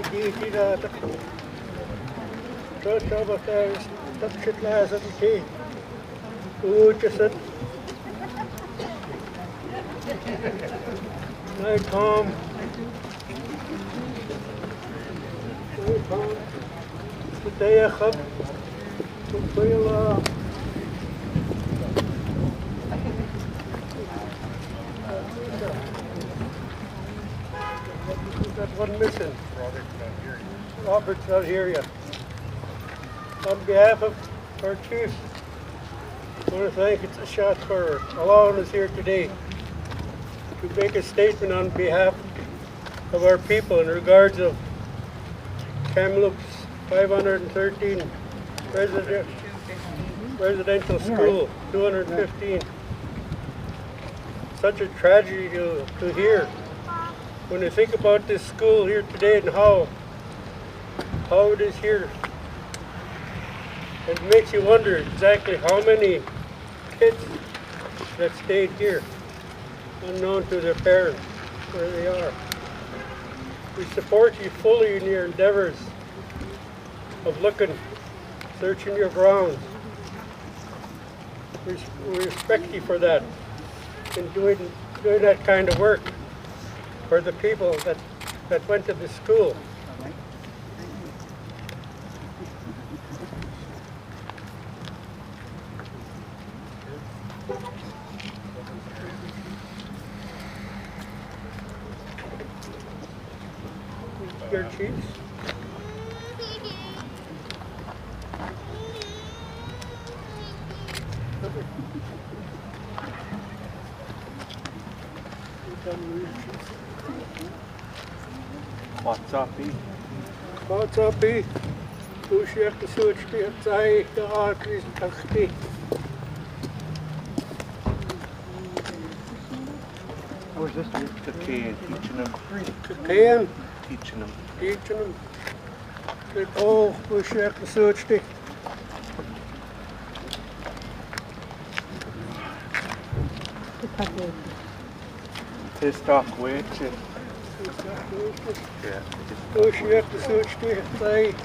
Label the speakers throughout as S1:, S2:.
S1: Ditidaht. Tseshaht. Tseshaht. Tom. Ditidaht. That one missing. Robert's not here yet. On behalf of our chiefs, I want to thank Tseshaht for allowing us here today to make a statement on behalf of our people in regards of Kamloops 513 Residential School, 215. Such a tragedy to hear. When you think about this school here today and how it is here, it makes you wonder exactly how many kids that stayed here, unknown to their parents, where they are. We support you fully in your endeavors of searching your grounds. We respect you for that and doing that kind of work for the people that went to the school. Your chiefs.
S2: What's up, E?
S1: What's up, E? Tseshaht, Tseshaht, Ditidaht.
S2: Where's this? The K, teaching them. Teaching them.
S1: Teaching them. Oh, Tseshaht, Tseshaht.
S2: Tseshaht, wait. Yeah.
S1: Tseshaht, Tseshaht.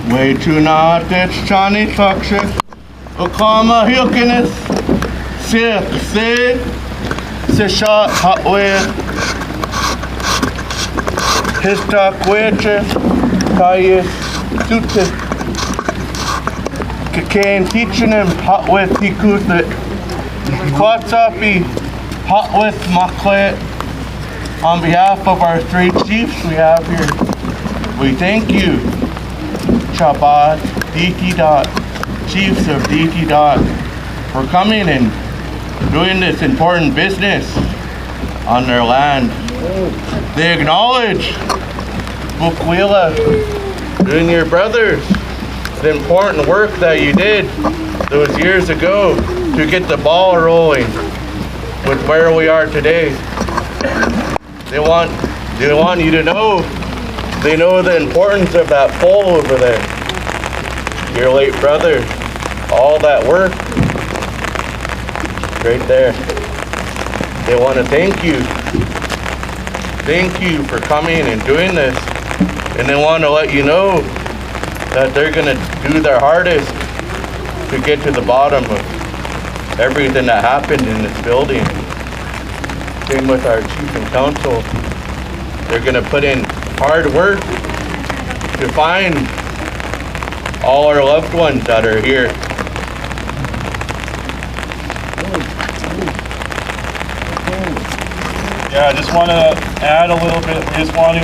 S2: Way to not that's Johnny Tuxer, Okama Hilkines, Tseshaht Hotware, Histak Witcher, Kayas, Sute, Kakain teaching him hot with Hikutlet, Quatsapi, hot with Maklet. On behalf of our three chiefs we have here, we thank you, Tseshaht, Ditidaht, chiefs of Ditidaht, for coming and doing this important business on their land. They acknowledge Bukwila, doing your brothers, the important work that you did those years ago to get the ball rolling with where we are today. They want you to know, they know the importance of that pole over there. Your late brother, all that work, right there. They want to thank you. Thank you for coming and doing this. And they want to let you know that they're going to do their hardest to get to the bottom of everything that happened in this building. Same with our chief and council. They're going to put in hard work to find all our loved ones that are here.
S3: Yeah, I just want to add a little bit. I just want to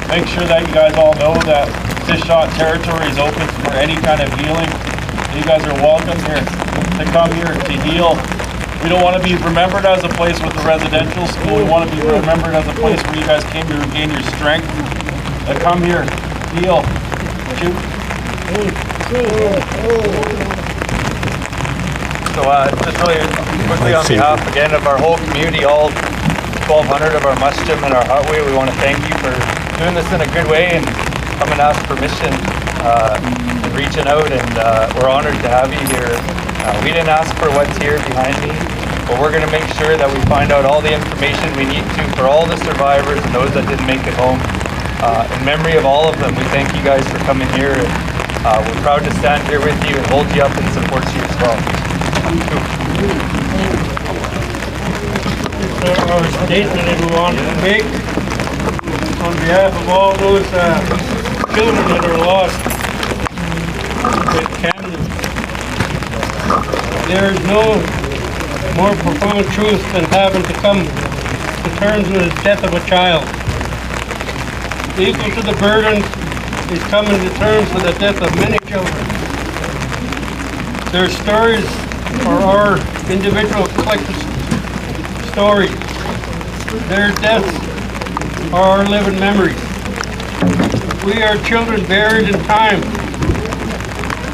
S3: make sure that you guys all know that Tseshaht territory is open for any kind of healing. You guys are welcome here to come here to heal. We don't want to be remembered as a place with a residential school. We want to be remembered as a place where you guys came to regain your strength. Come here, heal, shoot.
S4: So just really quickly on behalf again of our whole community, all 1,200 of our masjid and our hutway, we want to thank you for doing this in a good way and coming to ask permission and reaching out, and we're honored to have you here. We didn't ask for what's here behind me, but we're going to make sure that we find out all the information we need to for all the survivors and those that didn't make it home. In memory of all of them, we thank you guys for coming here. And, we're proud to stand here with you and hold you up and support you as well.
S1: Our statement that we wanted to make on behalf of all those children that are lost in Kamloops. There is no more profound truth than having to come to terms with the death of a child. Equal to the burden is coming to terms with the death of many children. Their stories are our individual collective stories. Their deaths are our living memories. We are children buried in time.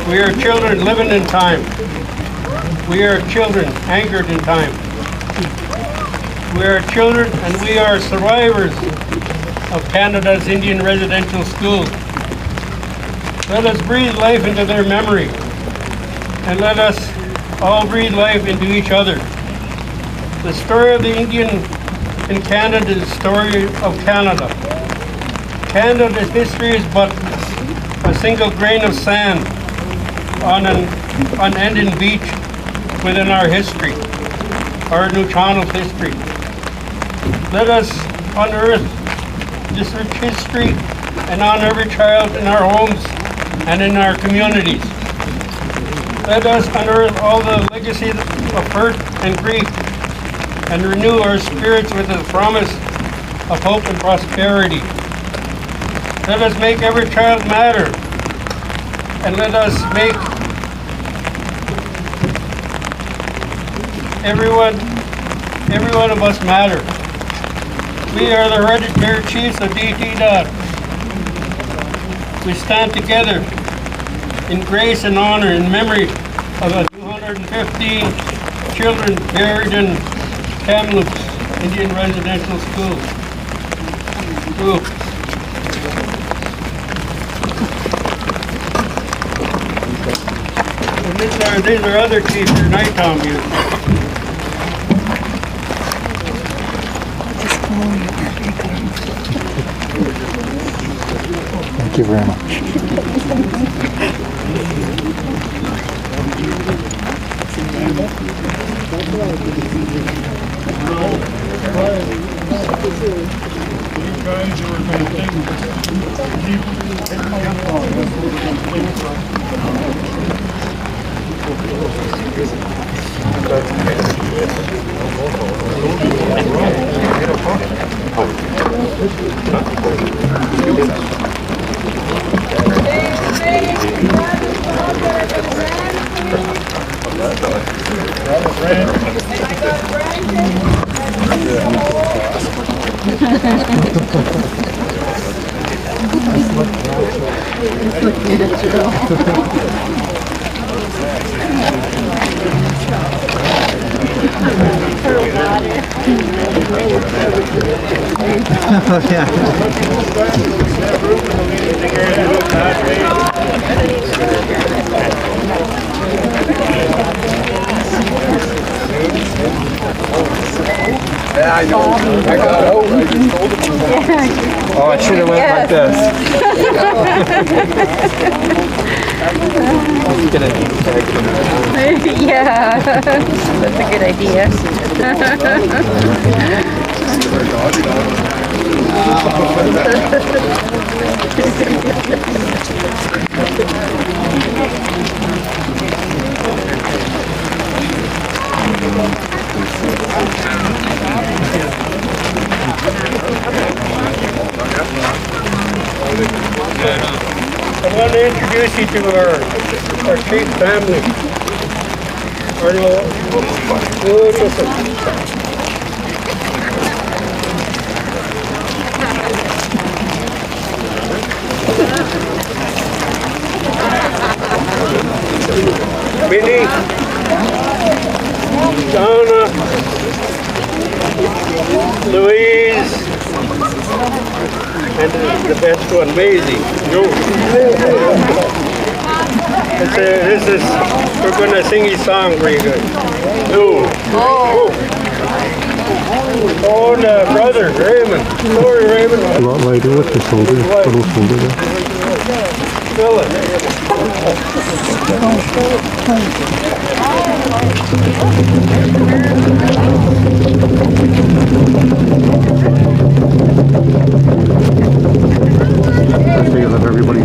S1: We are children living in time. We are children anchored in time. We are children and we are survivors of Canada's Indian Residential School. Let us breathe life into their memory, and let us all breathe life into each other. The story of the Indian in Canada is the story of Canada. Canada's history is but a single grain of sand on an unending beach within our history, our new channel's history. Let us unearth this rich history and honor every child in our homes and in our communities. Let us unearth all the legacy of hurt and grief and renew our spirits with the promise of hope and prosperity. Let us make every child matter, and let us make every one of us matter. We are the hereditary chiefs of Ditidaht. We stand together in grace and honor in memory of the 215 children buried in Kamloops Indian Residential School. And these are other chiefs for nighttime use.
S5: Thank you very much.
S6: Yeah, I know. I got out. I just told him. Oh, I should have went like this.
S7: Yeah, that's a good idea.
S1: I want to introduce you to our chief family. Minnie, Donna, Louise, and the best one, Maisie. We're going to sing his song for you guys. Oh, and brother, Raymond. Sorry, Raymond.
S5: A lot lighter with the shoulder, little shoulder there.
S1: Philip.
S5: That's where you love everybody.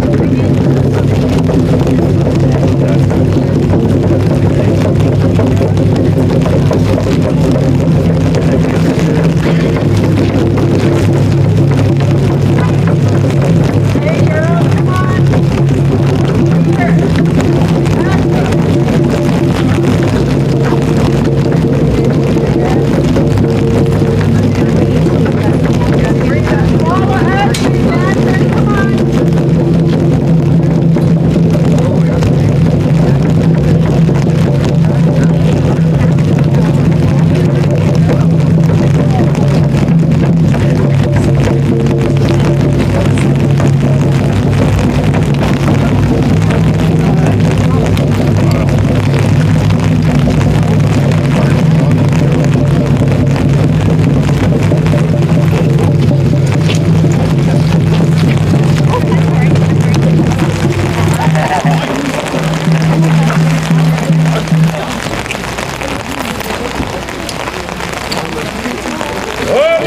S8: Oh,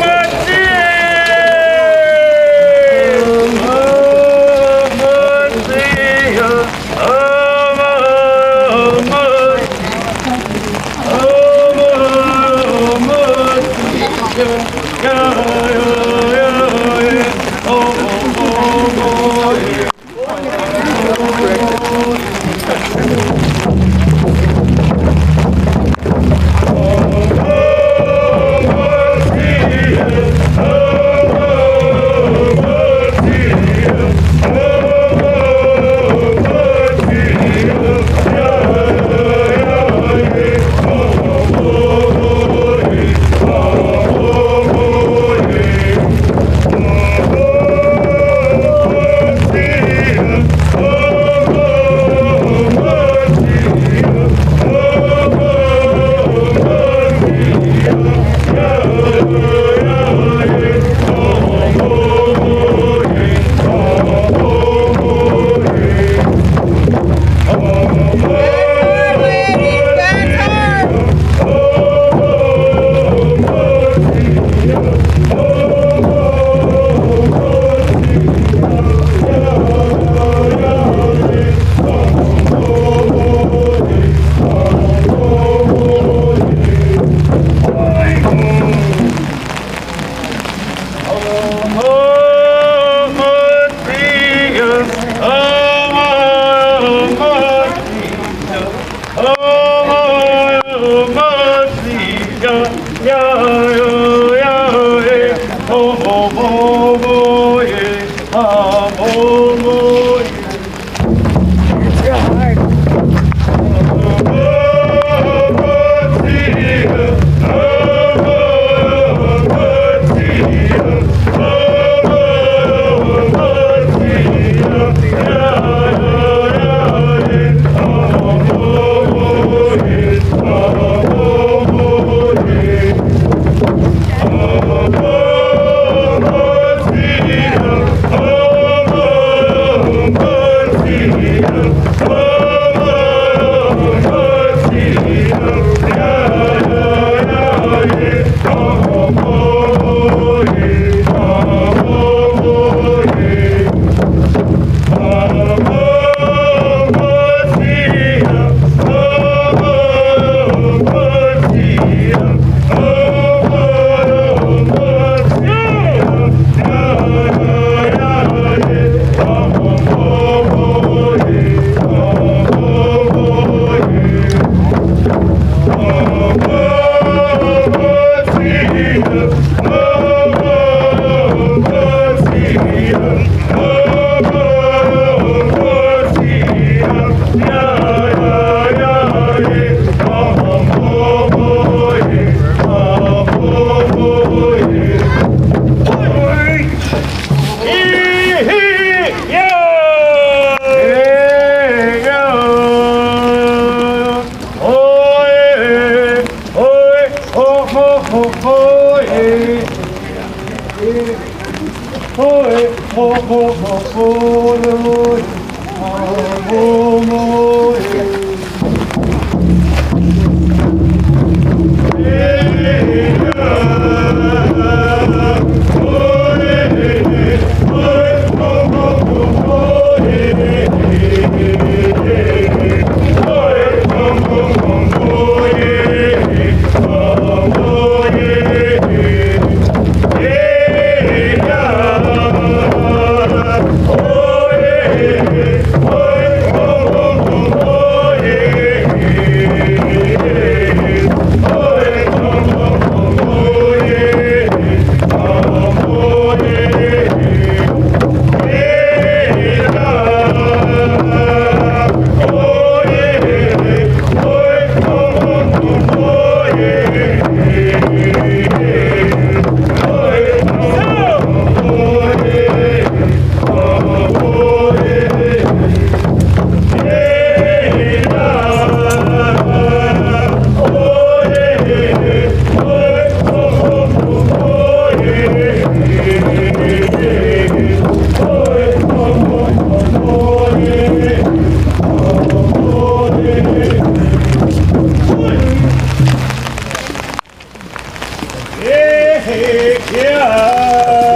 S3: yeah.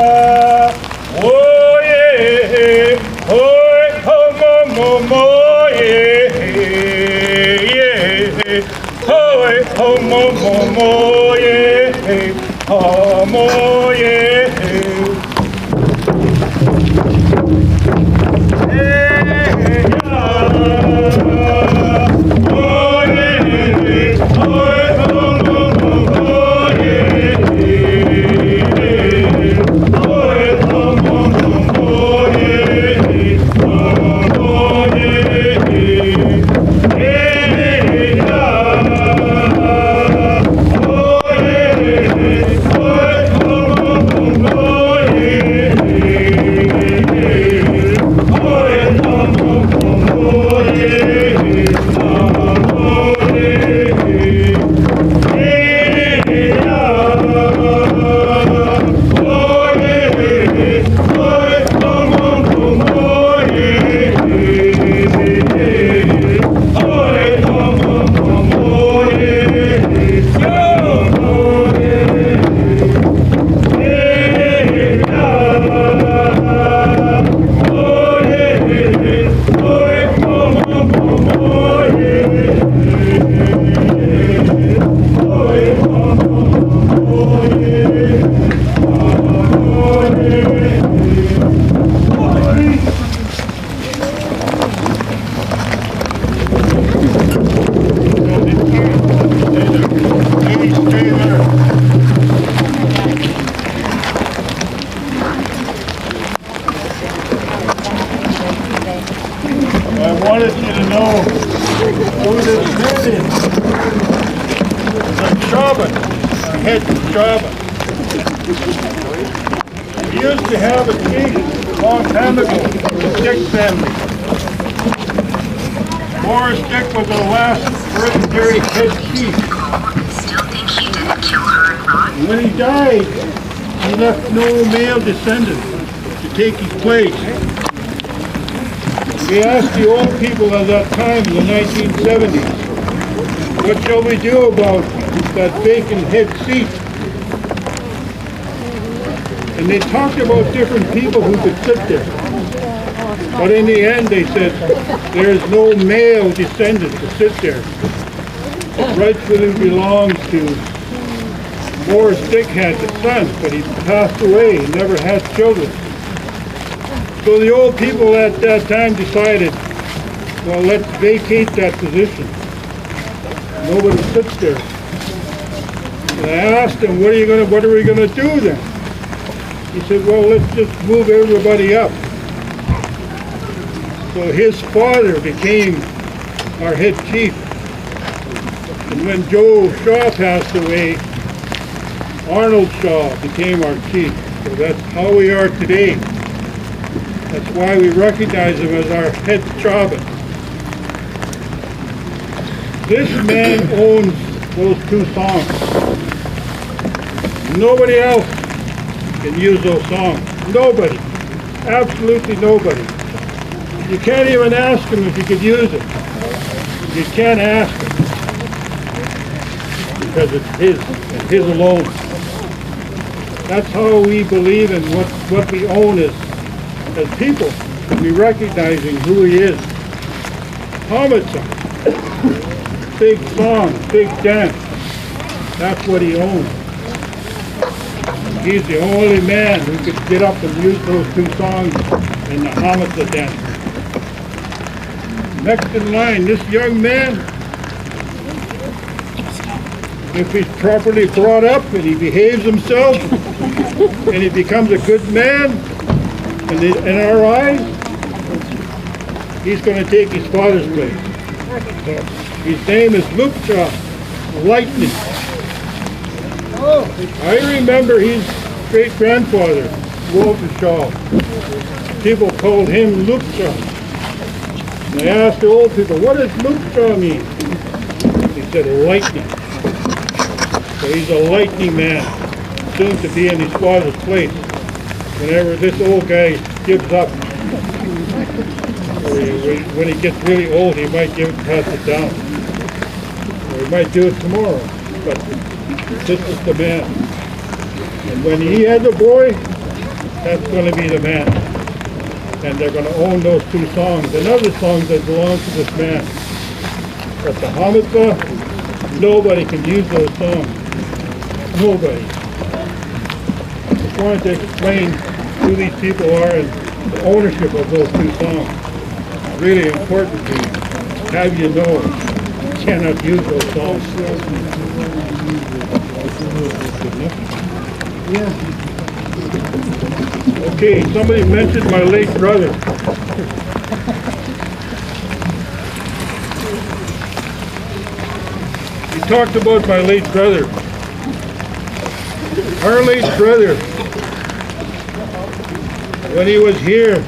S3: Oh yeah, oh mo mo yeah, yeah. Oh mo yeah, oh mo yeah. I wanted you to know who this head is. It's Tseshaht, our head Tseshaht. We used to have a chief a long time ago, the Stick family. Morris Stick was the last hereditary head chief.
S8: Still think he didn't kill her and Ron?
S3: And when he died, he left no male descendant to take his place. We asked the old people at that time in the 1970s, what shall we do about that vacant head seat? And they talked about different people who could sit there. But in the end they said, there is no male descendant to sit there. It rightfully belongs to Morris Dick had the son, but he passed away, he never had children. So the old people at that time decided, well, let's vacate that position. Nobody sits there. And I asked him, what are we gonna do then? He said, well, let's just move everybody up. So his father became our head chief. And when Joe Shaw passed away, Arnold Shaw became our chief. So that's how we are today. That's why we recognize him as our head Tseshaht. This man owns those two songs. Nobody else can use those songs. Nobody. Absolutely nobody. You can't even ask him if he could use it. You can't ask him. Because it's his, and his alone. That's how we believe in what we own as people, we recognizing who he is. Thompson, big song, big dance. That's what he owns. He's the only man who could get up and use those two songs in the Hamilton dance. Next in line, this young man, if he's properly brought up and he behaves himself and he becomes a good man, in our eyes, he's going to take his father's place. His name is Luke Shaw, Lightning. I remember his great-grandfather, Walter Shaw. People called him Luke Shaw. And I asked the old people, what does Luke Shaw mean? He said, lightning. So he's a lightning man, soon to be in his father's place. Whenever this old guy gives up, or when he gets really old, he might pass it down. Or he might do it tomorrow, but this is the man.
S9: And when he has a boy, that's going to be the man. And they're going to own those two songs and other songs that belong to this man. But the Hamitha, nobody can use those songs. Nobody. I just wanted to explain who these people are and the ownership of those two songs. It's really important to have you know you cannot use those songs. Okay, somebody mentioned my late brother. You talked about my late brother. Our late brother, when he was here,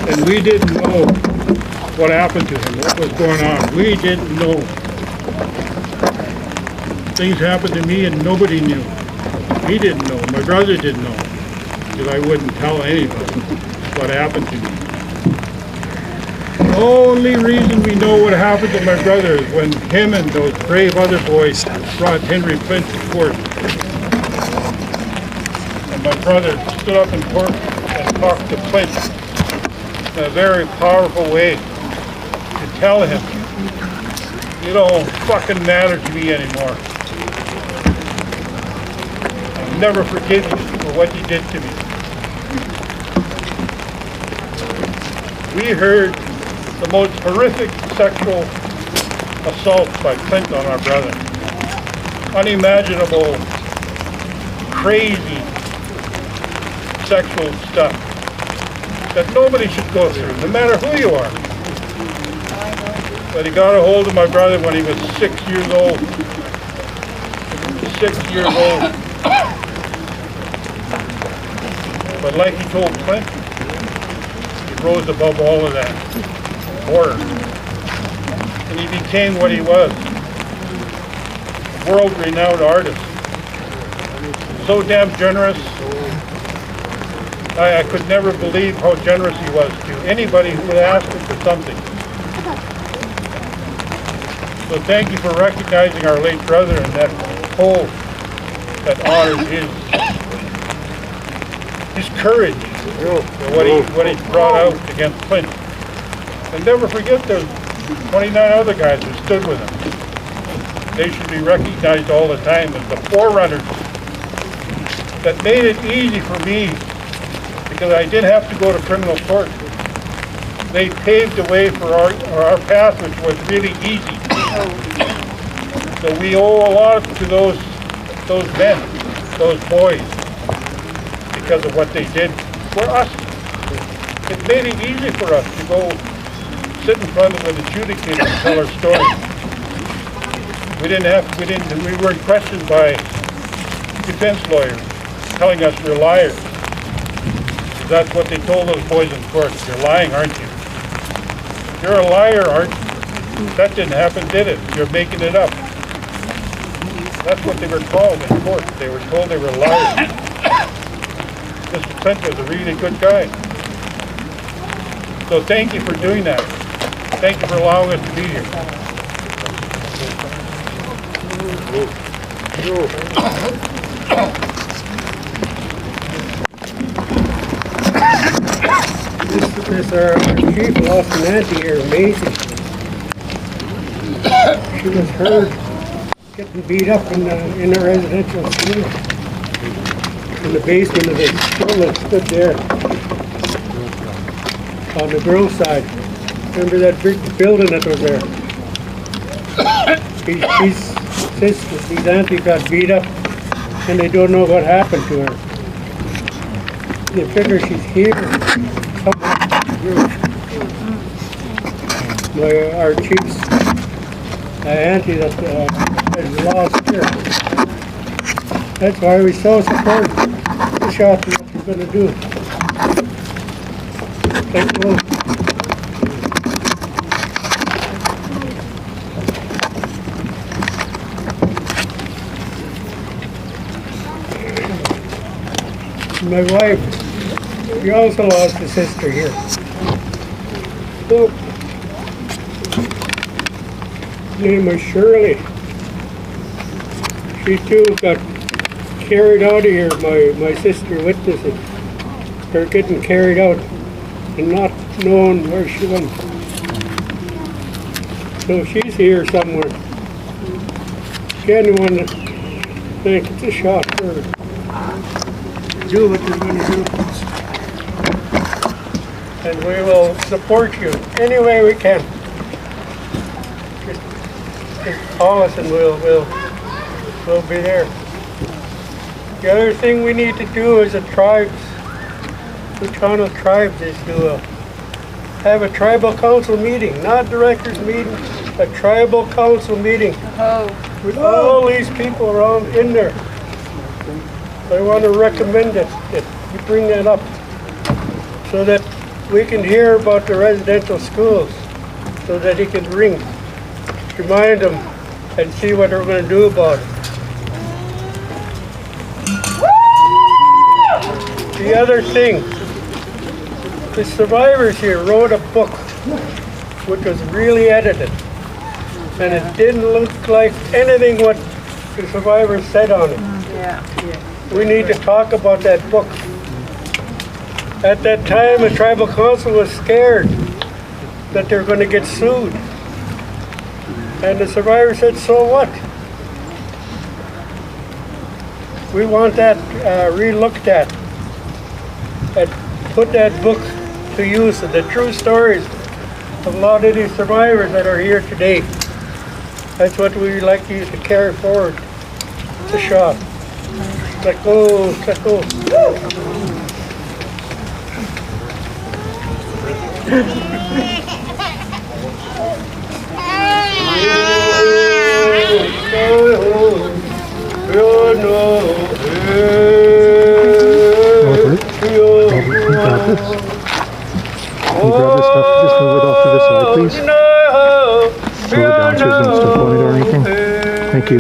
S9: and we didn't know what happened to him, what was going on. We didn't know. Things happened to me and nobody knew. He didn't know. My brother didn't know. Because I wouldn't tell anybody what happened to me. The only reason we know what happened to my brother is when him and those brave other boys brought Henry Flint to court. And my brother stood up in court and talked to Flint in a very powerful way to tell him, you don't fucking matter to me anymore. I'll never forgive you for what you did to me. We heard the most horrific sexual assault by Flint on our brother. Unimaginable, crazy sexual stuff that nobody should go through, no matter who you are. But he got a hold of my brother when he was 6 years old. 6 years old. But like he told Flint, he rose above all of that horror. And he became what he was, a world-renowned artist. So damn generous. I could never believe how generous he was to anybody who would ask him for something. So thank you for recognizing our late brother and that whole that honors his courage for what he brought out against Flint. And never forget there's 29 other guys who stood with him. They should be recognized all the time as the forerunners that made it easy for me because I didn't have to go to criminal court. They paved the way for our path, which was really easy. So we owe a lot to those men, those boys, because of what they did for us. It made it easy for us to go sit in front of an adjudicator and tell our story. We weren't questioned by defense lawyers telling us we're liars. That's what they told those boys in court. You're lying, aren't you? You're a liar, aren't you? That didn't happen, did it? You're making it up. That's what they were called in court. They were told they were liars. Mr. Flint was a really good guy. So thank you for doing that. Thank you for allowing us to be here.
S1: Our chief lost an auntie here, amazing. She was heard getting beat up in the residential school. In the basement of the school that stood there. On the girls' side. Remember that big building that was there? His auntie got beat up and they don't know what happened to her. They figure she's here. Our chief's auntie that had lost here. That's why we so support Tseshaht and what we're going to do. Thank you. My wife, she also lost a sister here. So, her name was Shirley. These two got carried out of here, my sister witnesses. They're getting carried out and not knowing where she went. So she's here somewhere. Again, I want to thank Tseshaht for do what they're going to do. And we will support you any way we can. Just call us and we'll be there. The other thing we need to do as a tribes, the Toronto tribes, is to have a tribal council meeting, not directors meeting, a tribal council meeting with all these people around in there. I want to recommend that you bring that up so that we can hear about the residential schools, so that he can remind them and see what they're going to do about it. The other thing, the survivors here wrote a book which was really edited, and it didn't look like anything what the survivors said on it. We need to talk about that book. At that time, the tribal council was scared that they're going to get sued. And the survivor said, so what? We want that re-looked at and put that book to use, the true stories of a lot of these survivors that are here today. That's what we like you to carry forward. Tseshaht. Let go, let go.
S5: Can you grab this stuff? Just move it off to the side, please. Move it down so it's not stuck on it or anything. Thank you.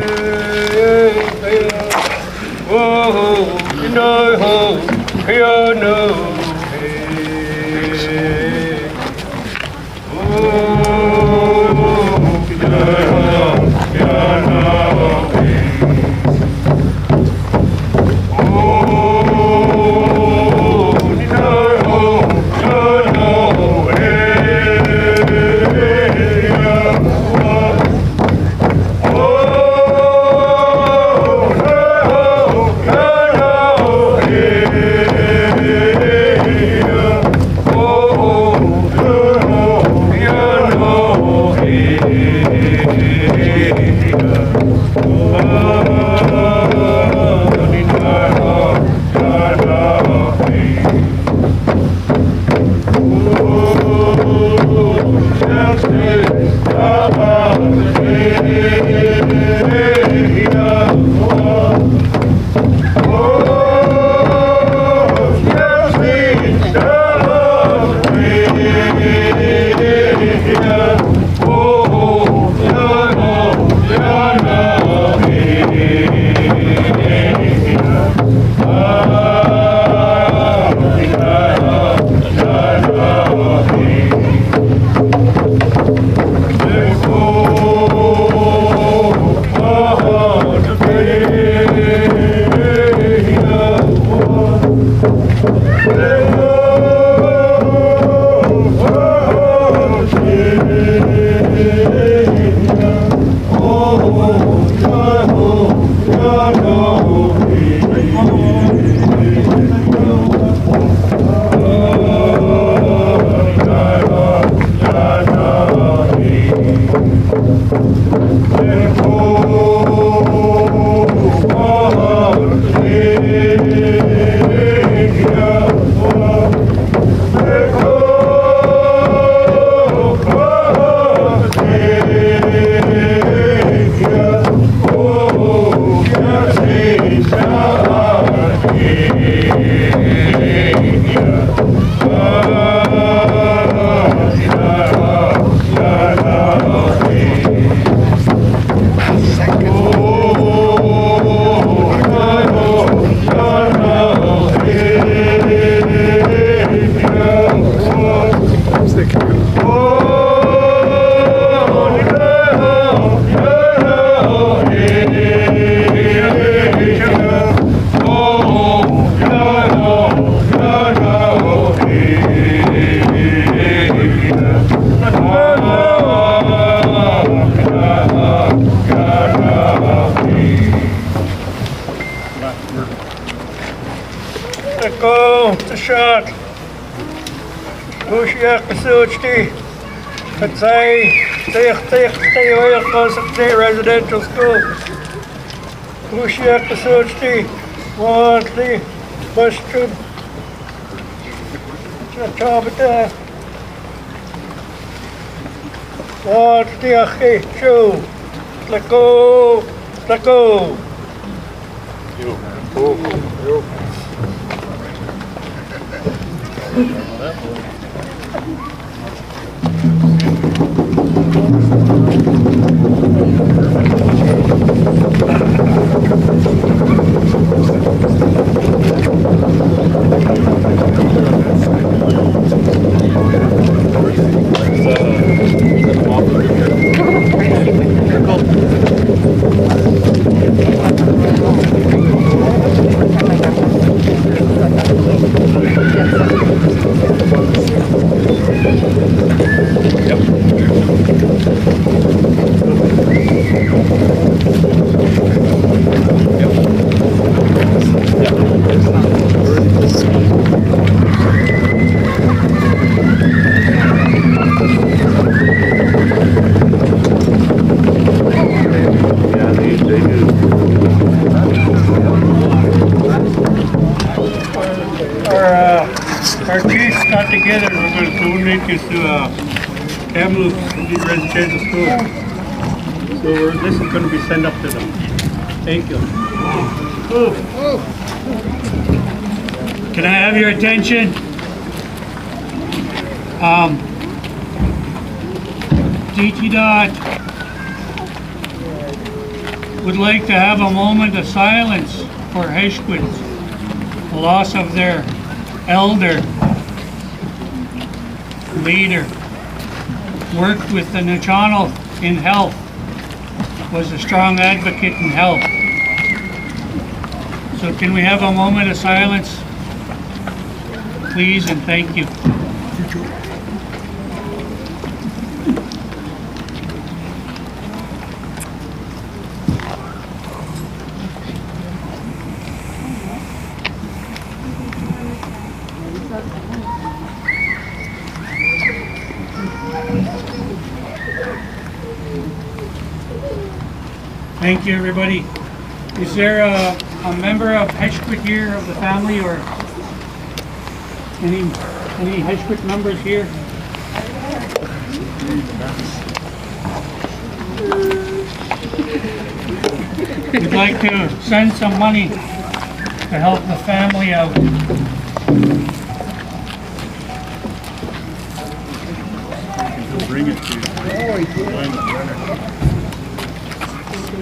S1: Tako, Tseshaht, Tseshaht, Kamloops Residential School. Tseshaht, Kamloops, Mushroom, Ditidaht, Ditidaht, Tako. Our chiefs got together and we're going to donate this to Kamloops Residential School. So this is going to be sent up to them. Thank you.
S10: Can I have your attention? Ditidaht would like to have a moment of silence for Heshquit, the loss of their elder leader. Worked with the Nachano in health, was a strong advocate in health. So can we have a moment of silence, please, and thank you. Thank you, everybody. Is there a member of Heshquit here of the family, or any Heshquit members here? We'd like to send some money to help the family out.
S9: Bring it to you.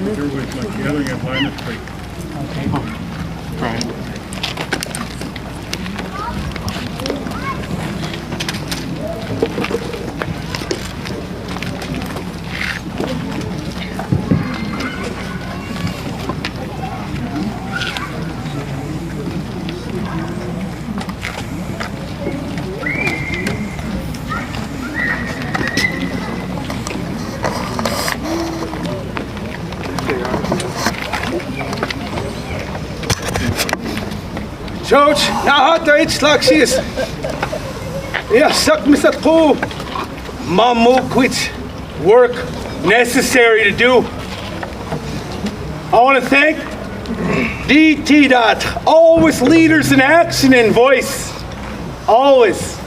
S9: There was like gathering at Linus Creek.
S10: Okay.
S2: Right.
S6: George, now how to each like she's. Yeah, suck Mr. Pooh. Mamu quits work necessary to do. I want to thank Ditidaht, always leaders in action and voice. Always.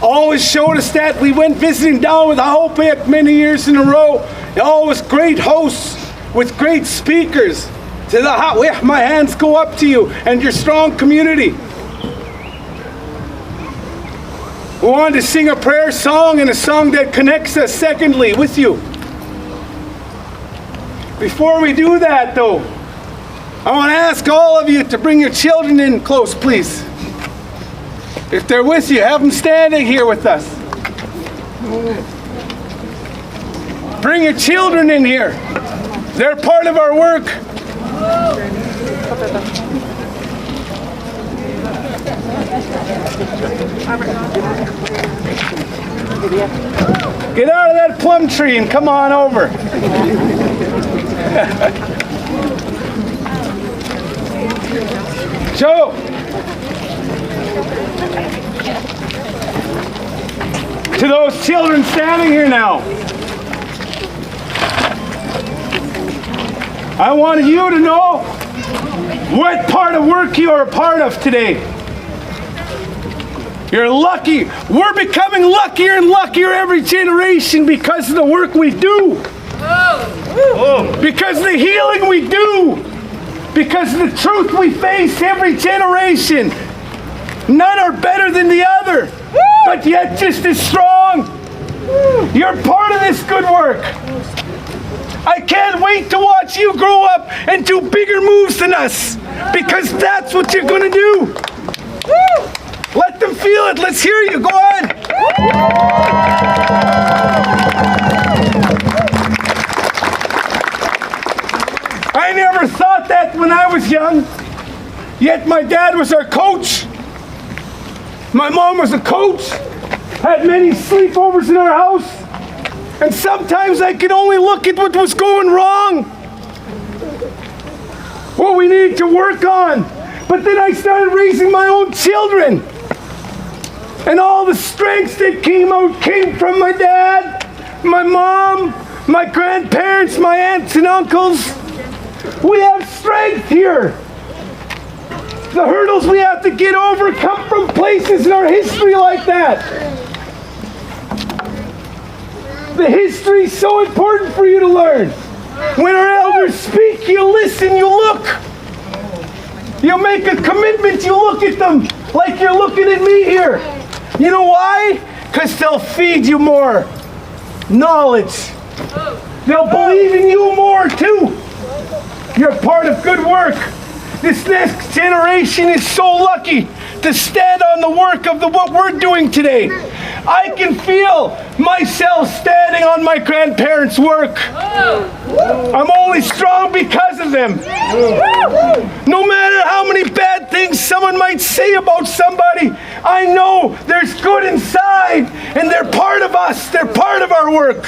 S6: Always showed us that. We went visiting down with Ahopek many years in a row. Always great hosts with great speakers. To the hot, my hands go up to you and your strong community. We wanted to sing a prayer song and a song that connects us secondly with you. Before we do that though, I want to ask all of you to bring your children in close, please. If they're with you, have them standing here with us. Bring your children in here. They're part of our work. Get out of that plum tree and come on over. So, to those children standing here now, I want you to know what part of work you are a part of today. You're lucky. We're becoming luckier and luckier every generation because of the work we do. Because of the healing we do. Because of the truth we face every generation. None are better than the other, but yet just as strong. You're part of this good work. I can't wait to watch you grow up and do bigger moves than us, because that's what you're going to do. Let them feel it. Let's hear you. Go on. I never thought that when I was young, yet my dad was our coach. My mom was a coach, had many sleepovers in our house, and sometimes I could only look at what was going wrong, what we need to work on. But then I started raising my own children, and all the strengths that came from my dad, my mom, my grandparents, my aunts and uncles. We have strength here. The hurdles we have to get over come from places in our history like that. The history is so important for you to learn. When our elders speak, you listen, you look. You make a commitment, you look at them like you're looking at me here. You know why? Because they'll feed you more knowledge. They'll believe in you more too. You're part of good work. This next generation is so lucky to stand on the work of what we're doing today. I can feel myself standing on my grandparents' work. I'm only strong because of them. No matter how many bad things someone might say about somebody, I know there's good inside, and they're part of us. They're part of our work.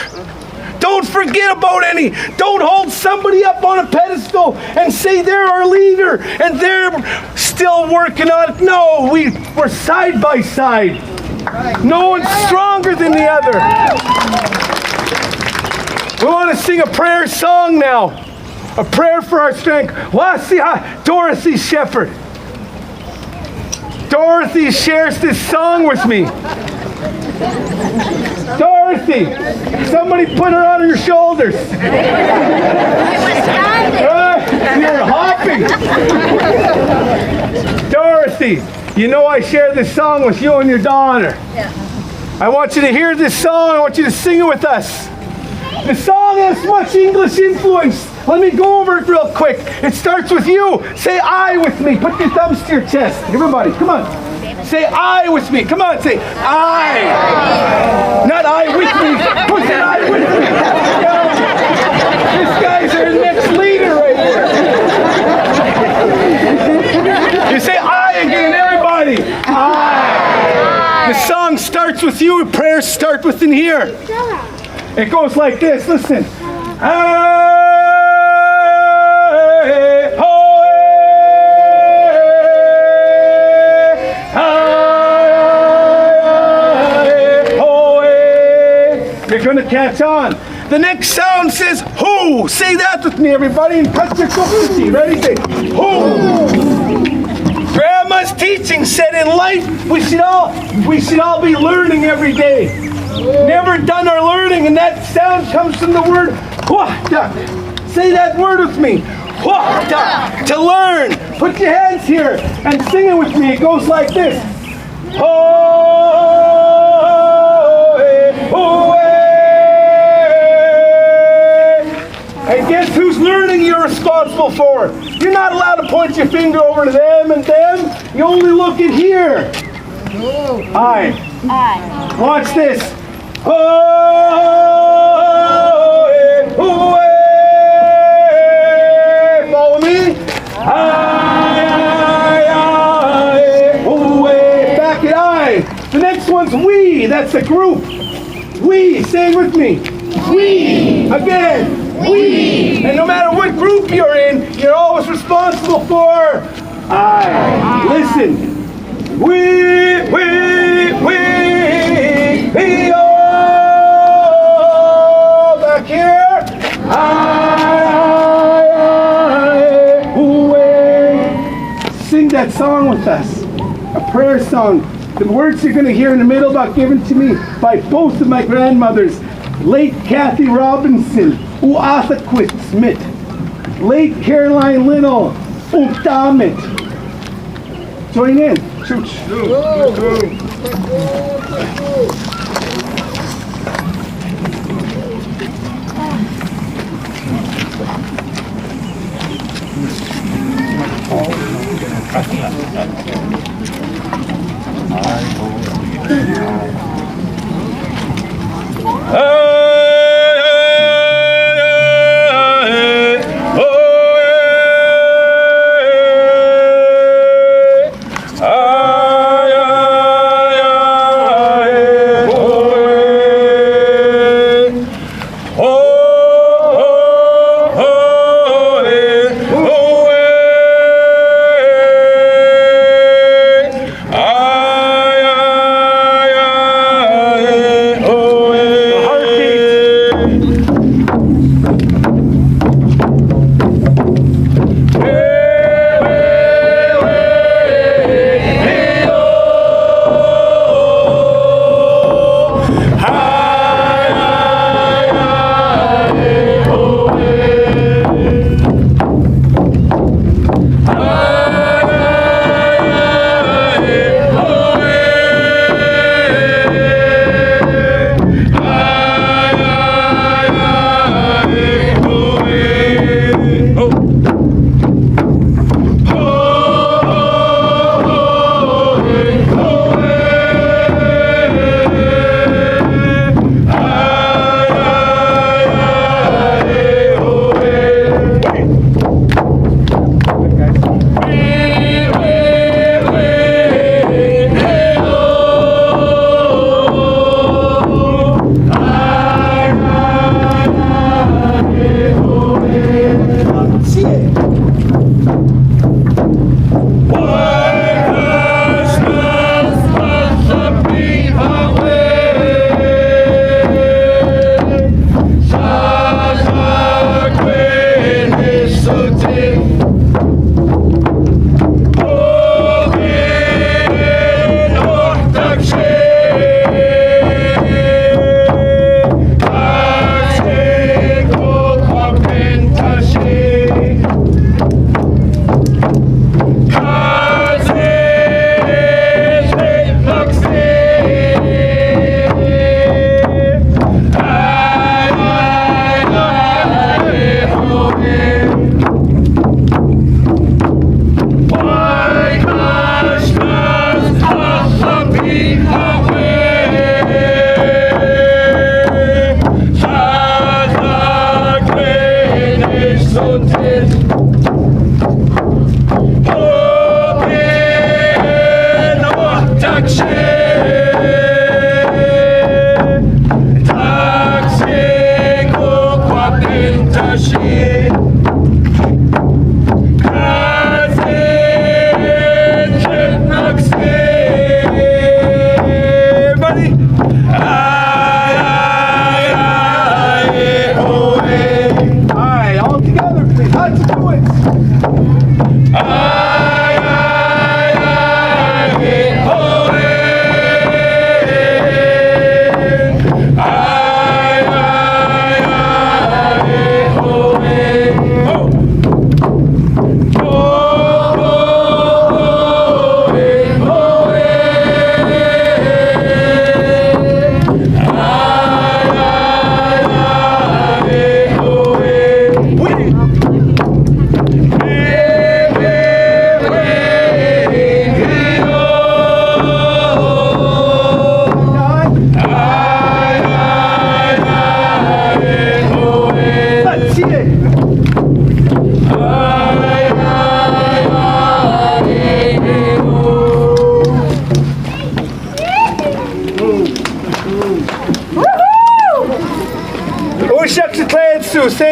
S6: Don't forget about any. Don't hold somebody up on a pedestal and say they're our leader and they're still working on it. No, we're side by side. No one's stronger than the other. We want to sing a prayer song now. A prayer for our strength. Dorothy Shepherd. Dorothy shares this song with me. Dorothy, somebody put her on your shoulders. You're hopping. Dorothy, you know I share this song with you and your daughter. I want you to hear this song. I want you to sing it with us. The song has much English influence. Let me go over it real quick. It starts with you. Say I with me. Put your thumbs to your chest. Everybody, come on. Say I with me. Come on, say I. Not I with me. Who said I with me? This guy's our next leader right here. You say I again, everybody. I. The song starts with you. Prayers start within here. It goes like this. Listen. You're going to catch on. The next sound says who. Say that with me, everybody, and cut your cookie. Ready? Say who. Grandma's teaching said in life we should all be learning every day. Never done our learning, and that sound comes from the word huahta. Say that word with me. Huahta. To learn. Put your hands here and sing it with me. It goes like this. And guess whose learning you're responsible for? You're not allowed to point your finger over to them and them. You only look at here. I. Watch this. Follow me. Back at I. The next one's we. That's a group. We. Say it with me. We. Again. We. And no matter what group you're in, you're always responsible for Aye. Listen. We, all back here. Aye, sing that song with us. A prayer song. The words you're going to hear in the middle about given to me by both of my grandmothers. Late Kathy Robinson, Uathaquit Smith. Late Caroline Linnell, Damit. Join in. Church.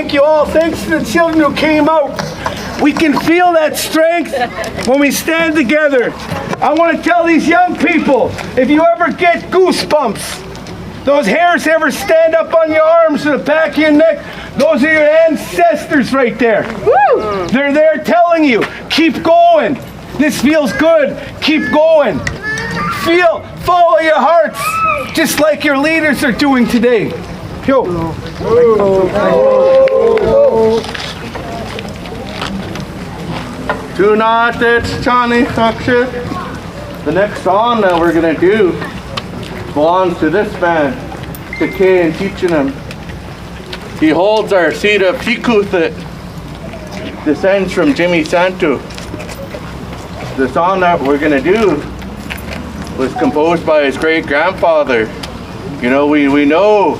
S6: Thank you all. Thanks to the children who came out We can feel that strength when we stand together. I want to tell these young people, if you ever get goosebumps, those hairs ever stand up on your arms or the back of your neck, those are your ancestors right there. Woo! They're there telling you, keep going. This feels good. Keep going. Follow your hearts, just like your leaders are doing today. Yo.
S2: Ditidaht, Tseshaht. The next song that we're gonna do belongs to this man, to Kay and teaching him. He holds our seed of Tikuth that descends from Jimmy Santu. The song that we're gonna do was composed by his great-grandfather. You know, we know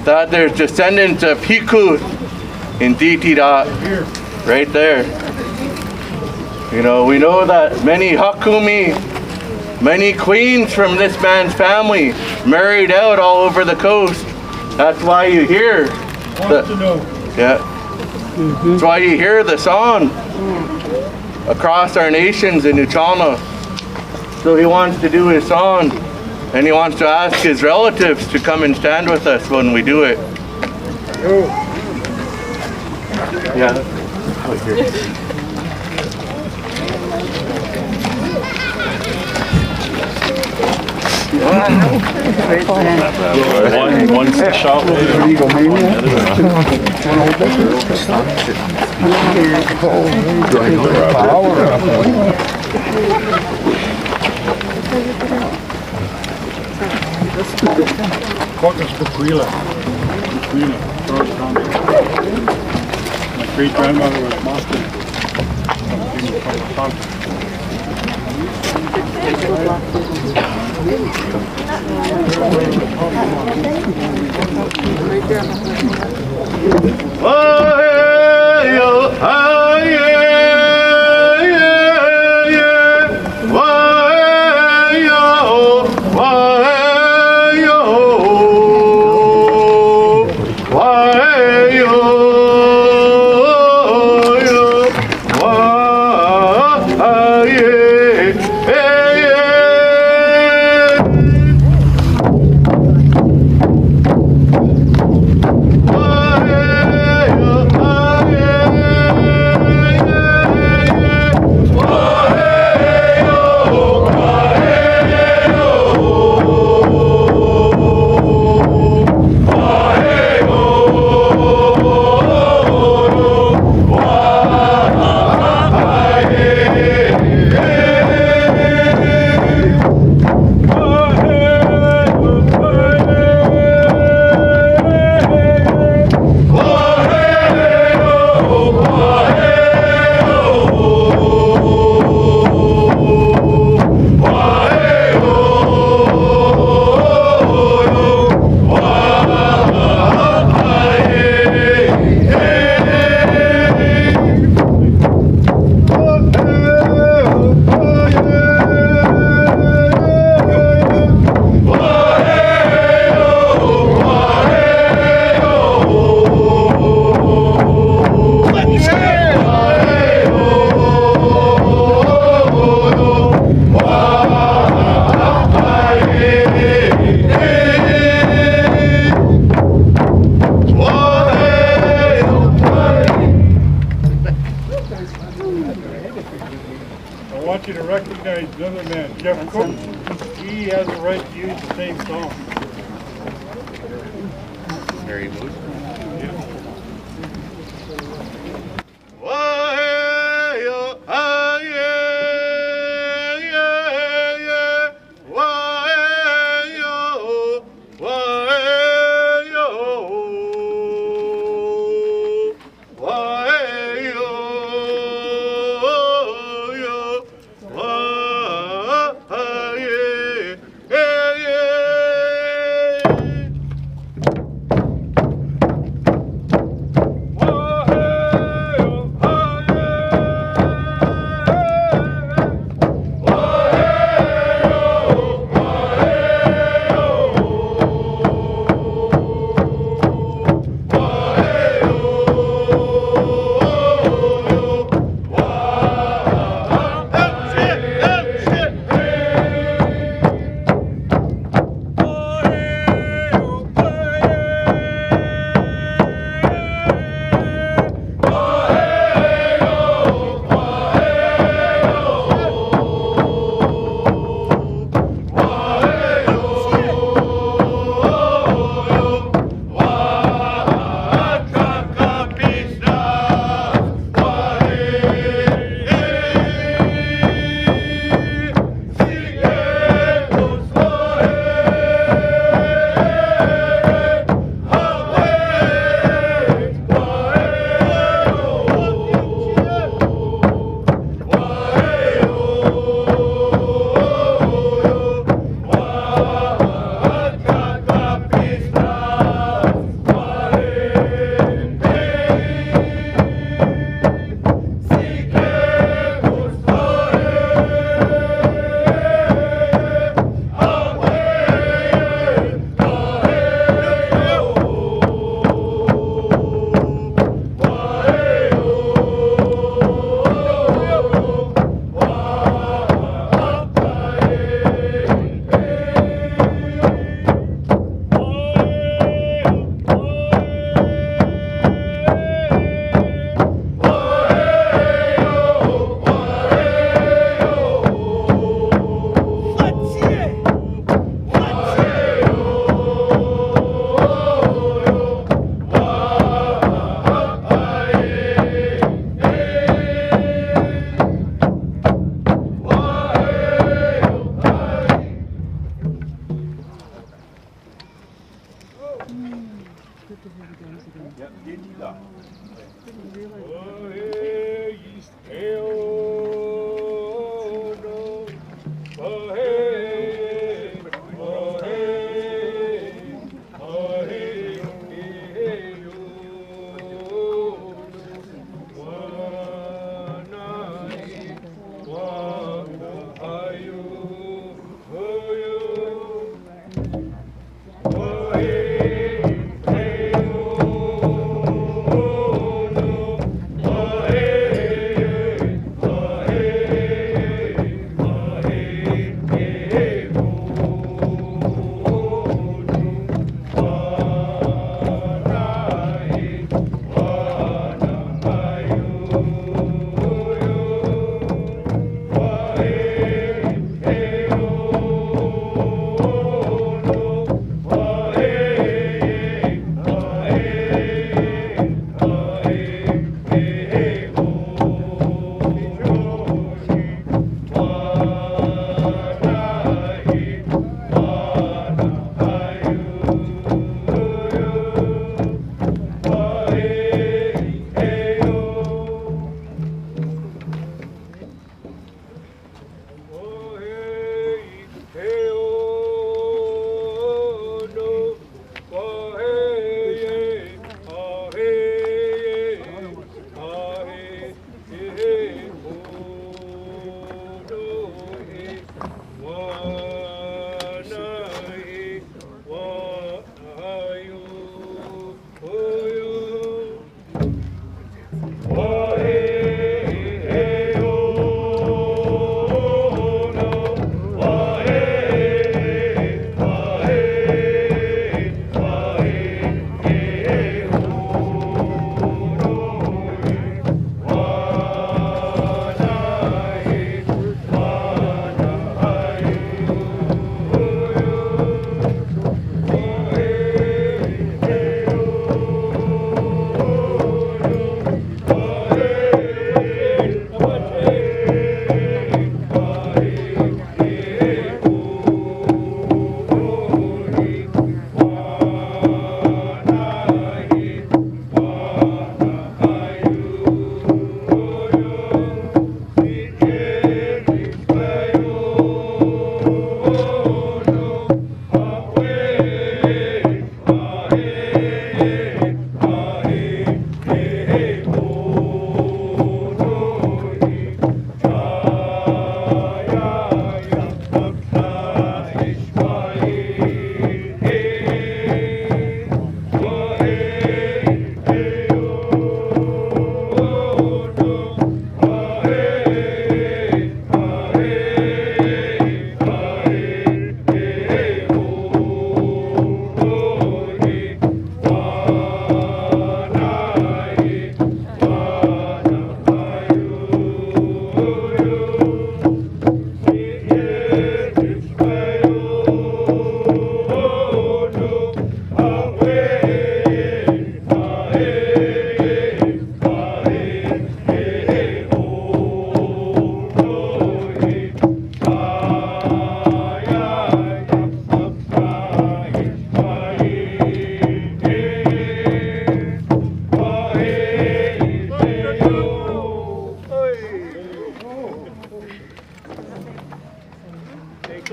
S2: that there's descendants of Tikuth in Ditidaht, right there. You know, we know that many Hakumi, many queens from this man's family married out all over the coast. That's why you hear that's why you hear the song across our nations in Uchana. So he wants to do his song, and he wants to ask his relatives to come and stand with us when we do it. Yeah.
S3: One Tseshaht.
S9: My great-grandmother was Boston. Thompson. Another man, Jeff Cook, he has a right to use the same song.
S2: Very good.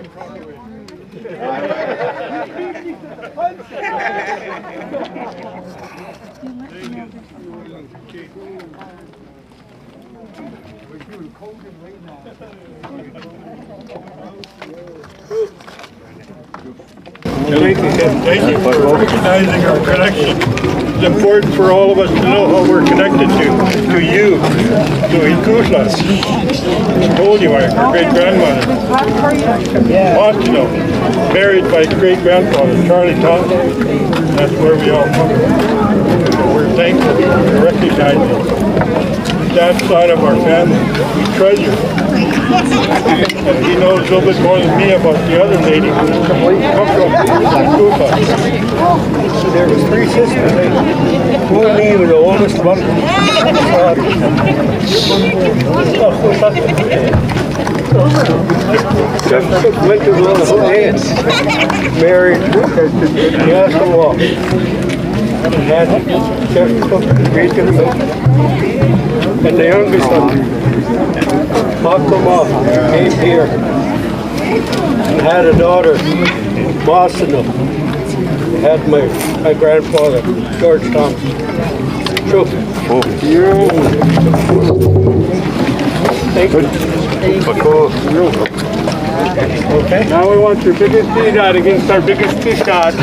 S9: him properly. Thank you for recognizing our connection. It's important for all of us to know how we're connected to you, to Ikutlas. I told you, our great-grandmother, Montino, married by great-grandfather, Charlie Thompson. That's where we all come from. We're thankful for recognizing that side of our family. We treasure. And he knows a little bit more than me about the other lady who come from Ikutlas.
S1: So there was 3 sisters. One me was the oldest one. Went to the dance. Married. He asked them off. Had and the youngest one popped them off. Came here and had a daughter, Boston. Had my grandfather, George Thompson. Sure. Thank you. Okay.
S9: Now we want your biggest Ditidaht against our biggest Tseshaht.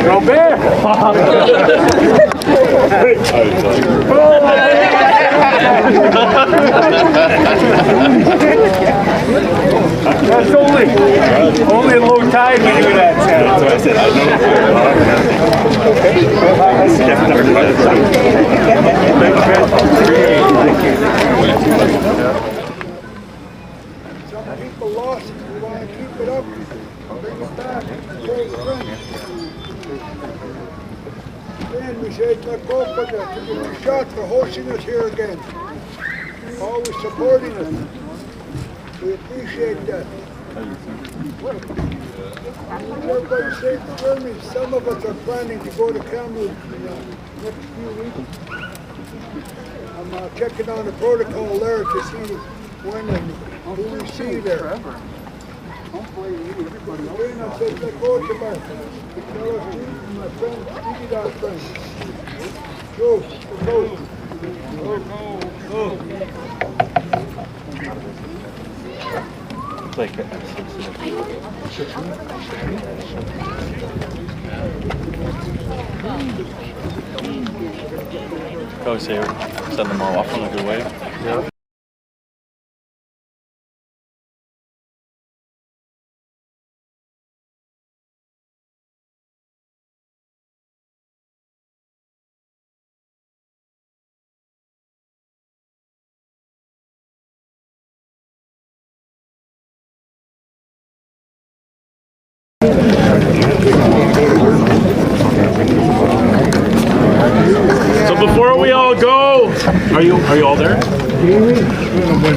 S9: Robert! That's only in low tide we do that. That's what I said. I
S11: Some people lost it. We want to keep it up. Bring it back. Then we said, let go for the shot for hosting us here again. Always supporting us. We appreciate that. Everybody safe for me. Some of us are planning to go to Kamloops in the next few weeks. I'm checking on the protocol there to see when and who we see there. Then I said, let go to my fellow students, my friend, Ditidaht friend. Go, go.
S3: Go say, send them all off on a good way. Yeah. So before we all go, are you all there?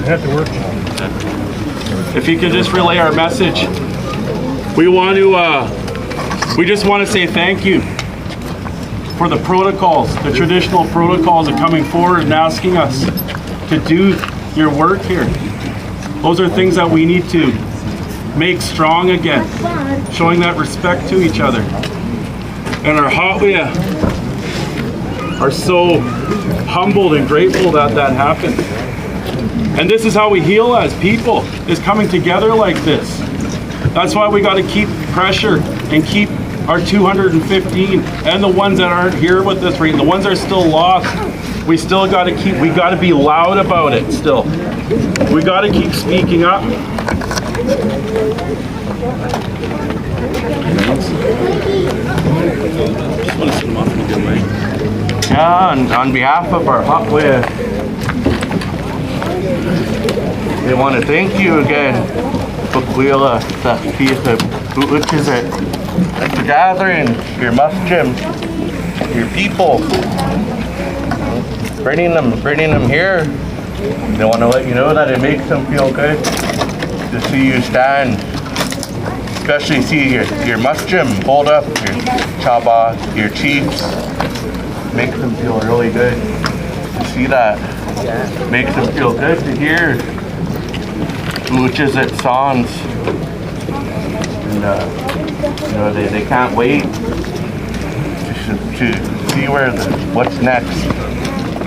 S9: have to work.
S3: If you could just relay our message, we just want to say thank you for the protocols, the traditional protocols of coming forward and asking us to do your work here. Those are things that we need to make strong again, showing that respect to each other. And our Hatwia are so humbled and grateful that that happened. And this is how we heal as people, is coming together like this. That's why we got to keep pressure and keep our 215 and the ones that aren't here with us, the ones that are still lost. We still got to keep, we got to be loud about it still. We got to keep speaking up. Yeah, and on behalf of our Hatwia, we want to thank you again for gathering your muskim, your people, bringing them here. They want to let you know that it makes them feel good to see you stand, especially see your muskim hold up, your chaba, your chiefs. Makes them feel really good.
S2: to see that. Makes them feel good to hear Luchas at songs. And you know, they can't wait to see what's next.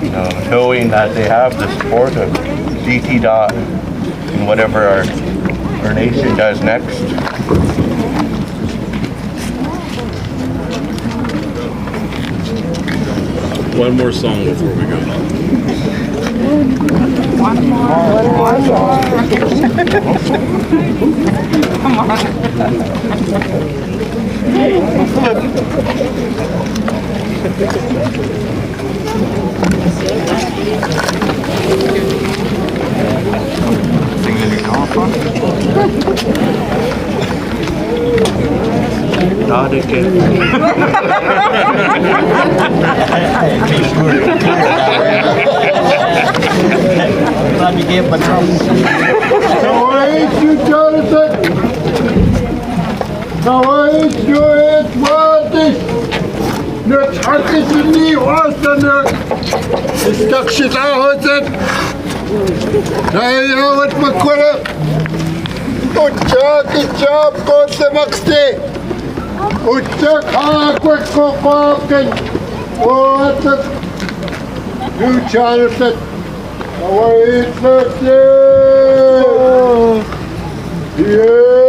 S2: You know, knowing that they have the support of Ditidaht and whatever our nation does next.
S3: One more song before we go.
S7: One more. Come on.
S4: Singing in your telephone?
S2: Not again.
S4: Glad you gave my trouble.
S11: Now I hate you, Jonathan. Now I hate you, it's Martis. Net hartjes er niet was dan een stukje aanhouden. Nee, joh, wat me kunnen. Good job, go to Maxte. Good job, quick walking. What the? You, Jonathan. Now I hate you. Yeah.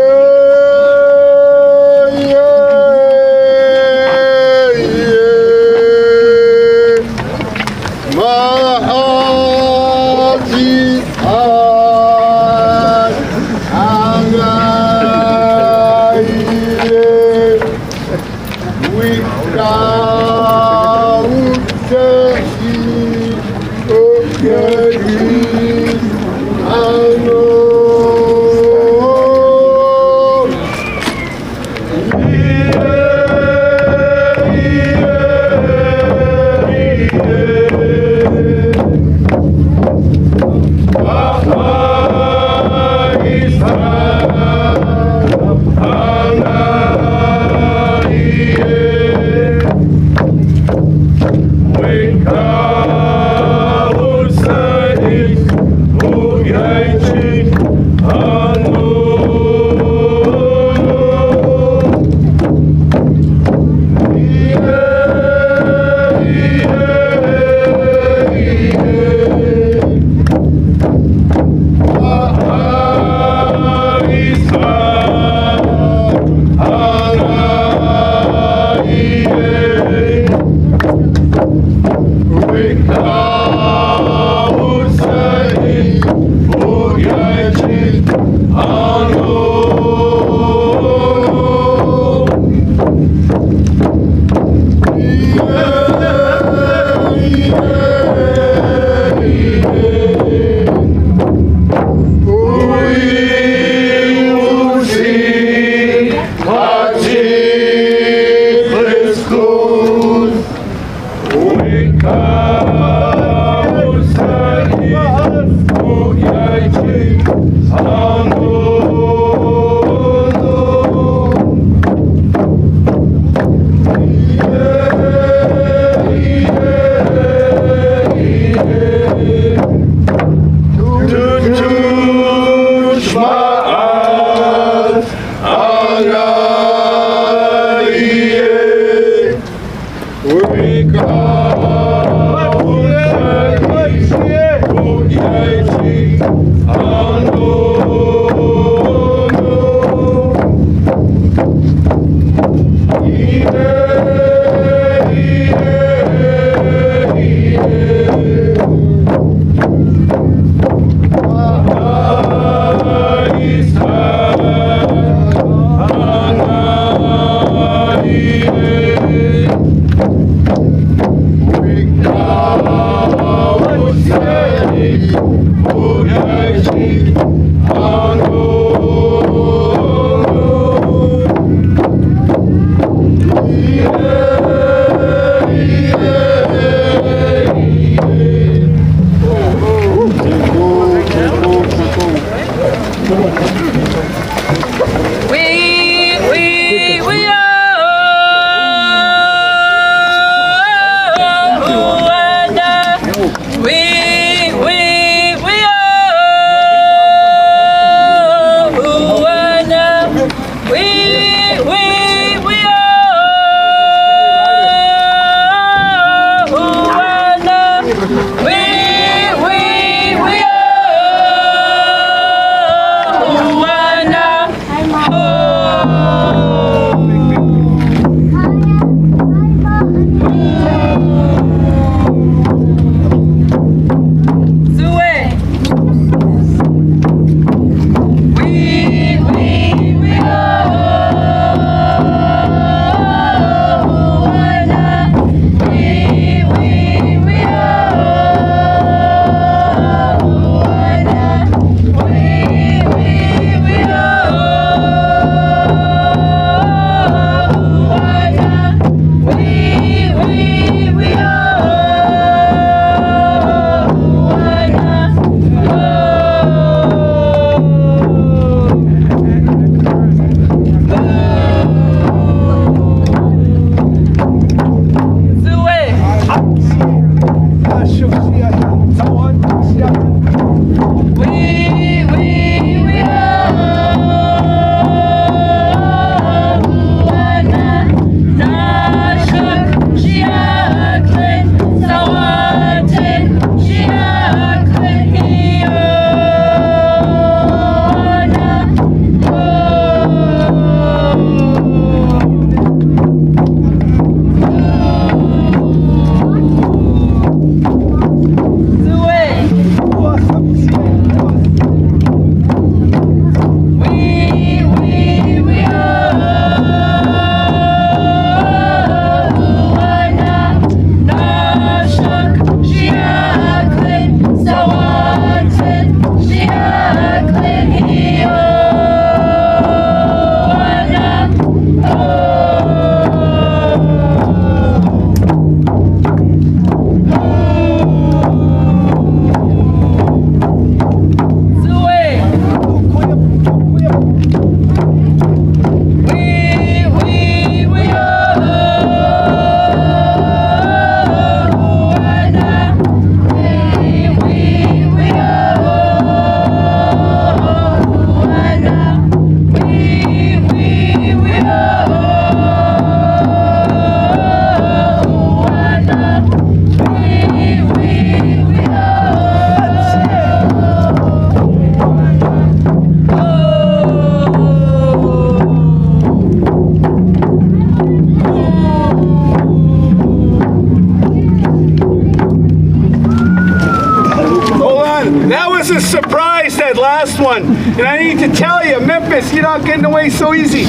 S6: a surprise, that last one. And I need to tell you, Memphis, you're not getting away so easy.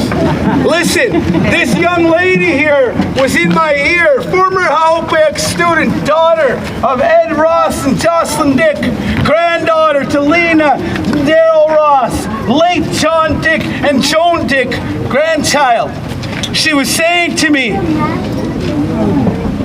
S6: Listen, this young lady here was in my ear, former Howbeck student, daughter of Ed Ross and Jocelyn Dick, granddaughter to Lena, Daryl Ross, late John Dick and Joan Dick, grandchild. She was saying to me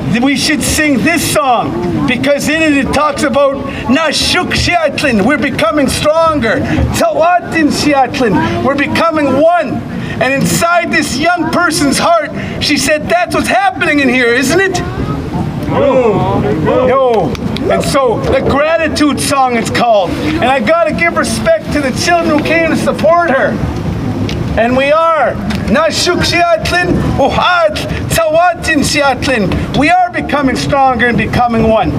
S6: that we should sing this song because in it talks about Nashuk Shiatlin, we're becoming stronger. Tawatin Shiatlin, we're becoming one. And inside this young person's heart, she said, that's what's happening in here, isn't it? No. And so the gratitude song it's called. And I gotta give respect to the children who came to support her. And we are. Nashuk Shiatlin, Uhad, Tawatin Shiatlin. We are becoming stronger and becoming one.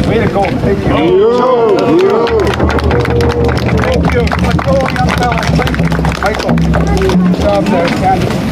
S6: Way to go. Thank you. Thank you. Let's go, young fella. Michael. Good job there, Candace.